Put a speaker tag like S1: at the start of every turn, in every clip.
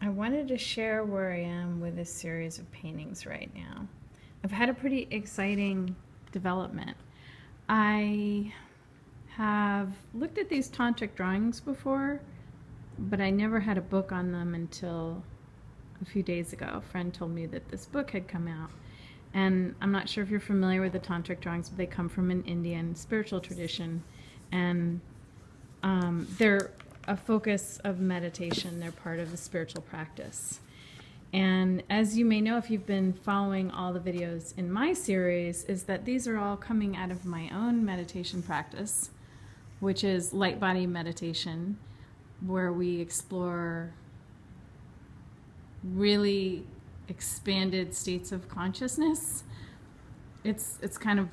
S1: I wanted to share where I am with this series of paintings right now. I've had a pretty exciting development. I have looked at these tantric drawings before, but I never had a book on them until a few days ago. A friend told me that this book had come out. And I'm not sure if you're familiar with the tantric drawings, but they come from an Indian spiritual tradition. And they're a focus of meditation. They're part of the spiritual practice. And as you may know, if you've been following all the videos in my series, is that these are all coming out of my own meditation practice, which is light body meditation, where we explore really expanded states of consciousness. It's kind of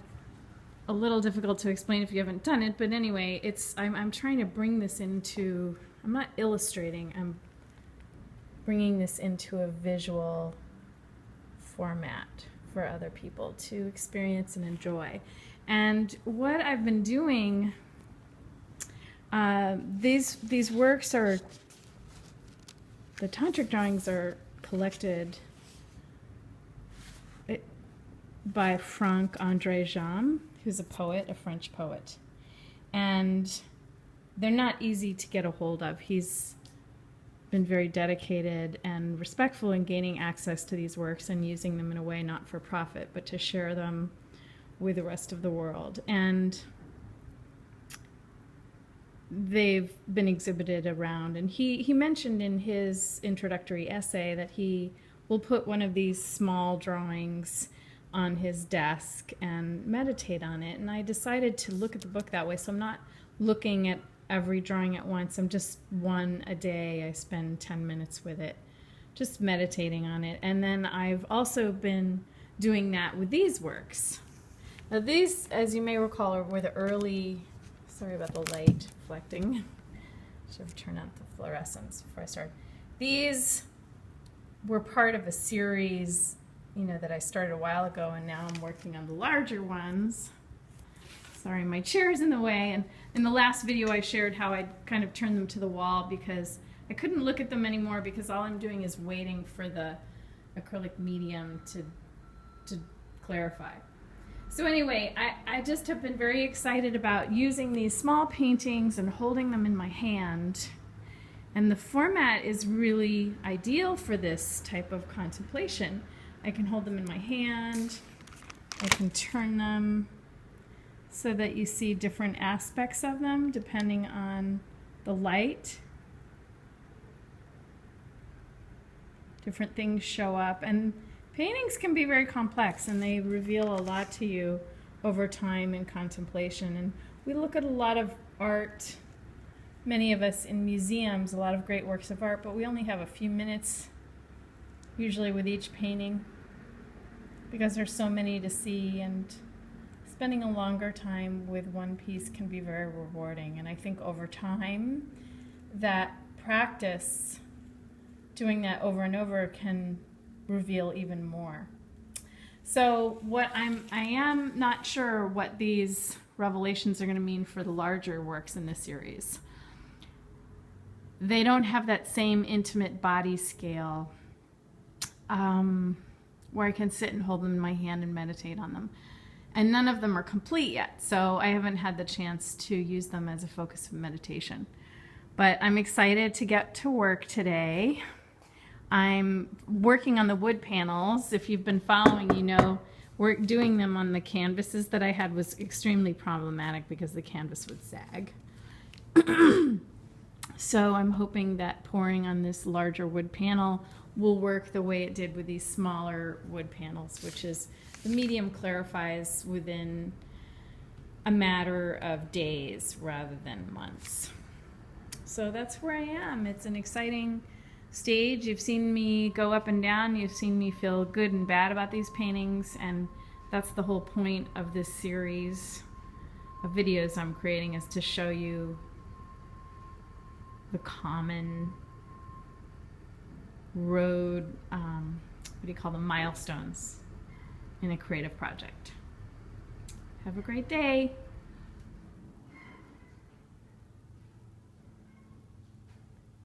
S1: a little difficult to explain if you haven't done it, but anyway, I'm trying to bring this into, I'm not illustrating, I'm bringing this into a visual format for other people to experience and enjoy. And what I've been doing, these works are, the tantric drawings are collected by Franck-André Jammes, who's a poet, a French poet. And they're not easy to get a hold of. He's been very dedicated and respectful in gaining access to these works and using them in a way not for profit, but to share them with the rest of the world. And they've been exhibited around. And he mentioned in his introductory essay that he will put one of these small drawings on his desk and meditate on it. And I decided to look at the book that way, so I'm not looking at every drawing at once. I'm just one a day. I spend 10 minutes with it, just meditating on it. And then I've also been doing that with these works. Now these, as you may recall, were the early, sorry about the light reflecting. Should have turned on the fluorescence before I started. These were part of a series, you know, that I started a while ago, and now I'm working on the larger ones. Sorry, my chair's in the way. And in the last video I shared how I kind of turned them to the wall because I couldn't look at them anymore because all I'm doing is waiting for the acrylic medium to clarify. So anyway, I just have been very excited about using these small paintings and holding them in my hand. And the format is really ideal for this type of contemplation. I can hold them in my hand. I can turn them so that you see different aspects of them depending on the light. Different things show up. And paintings can be very complex, and they reveal a lot to you over time in contemplation. And we look at a lot of art, many of us in museums, a lot of great works of art, but we only have a few minutes usually with each painting because there's so many to see, and spending a longer time with one piece can be very rewarding. And I think over time, that practice, doing that over and over, can reveal even more. So I am not sure what these revelations are going to mean for the larger works in this series. They don't have that same intimate body scale where I can sit and hold them in my hand and meditate on them. And none of them are complete yet, so I haven't had the chance to use them as a focus of meditation. But I'm excited to get to work today. I'm working on the wood panels. If you've been following, you know doing them on the canvases that I had was extremely problematic because the canvas would sag. So I'm hoping that pouring on this larger wood panel will work the way it did with these smaller wood panels, which is the medium clarifies within a matter of days rather than months. So that's where I am. It's an exciting stage. You've seen me go up and down. You've seen me feel good and bad about these paintings, and that's the whole point of this series of videos I'm creating, is to show you the common road, what do you call them, milestones in a creative project. Have a great day.